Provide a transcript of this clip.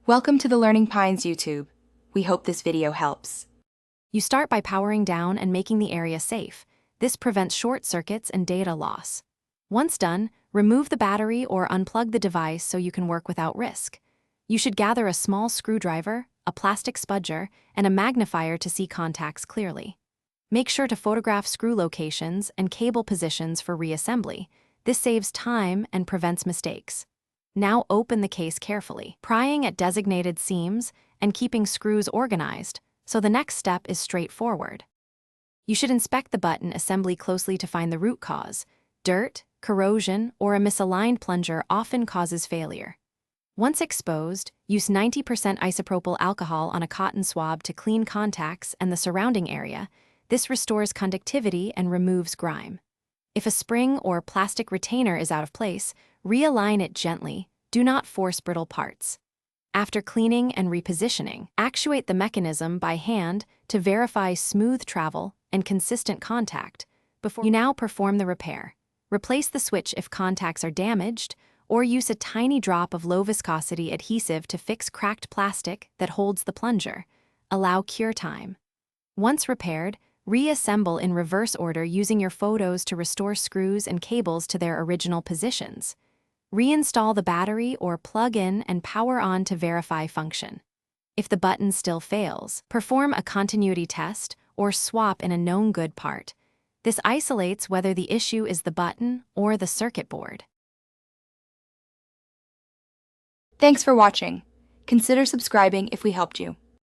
Welcome to the Learning Pines YouTube. We hope this video helps. You start by powering down and making the area safe. This prevents short circuits and data loss. Once done, remove the battery or unplug the device so you can work without risk. You should gather a small screwdriver, a plastic spudger, and a magnifier to see contacts clearly. Make sure to photograph screw locations and cable positions for reassembly. This saves time and prevents mistakes. Now open the case carefully, prying at designated seams and keeping screws organized, so the next step is straightforward. You should inspect the button assembly closely to find the root cause. Dirt, corrosion, or a misaligned plunger often causes failure. Once exposed, use 90% isopropyl alcohol on a cotton swab to clean contacts and the surrounding area. This restores conductivity and removes grime. If a spring or plastic retainer is out of place, realign it gently. Do not force brittle parts. After cleaning and repositioning, actuate the mechanism by hand to verify smooth travel and consistent contact before you now perform the repair. Replace the switch if contacts are damaged, or use a tiny drop of low-viscosity adhesive to fix cracked plastic that holds the plunger. Allow cure time. Once repaired, reassemble in reverse order using your photos to restore screws and cables to their original positions. Reinstall the battery or plug in and power on to verify function. If the button still fails, perform a continuity test or swap in a known good part. This isolates whether the issue is the button or the circuit board. Thanks for watching. Consider subscribing if we helped you.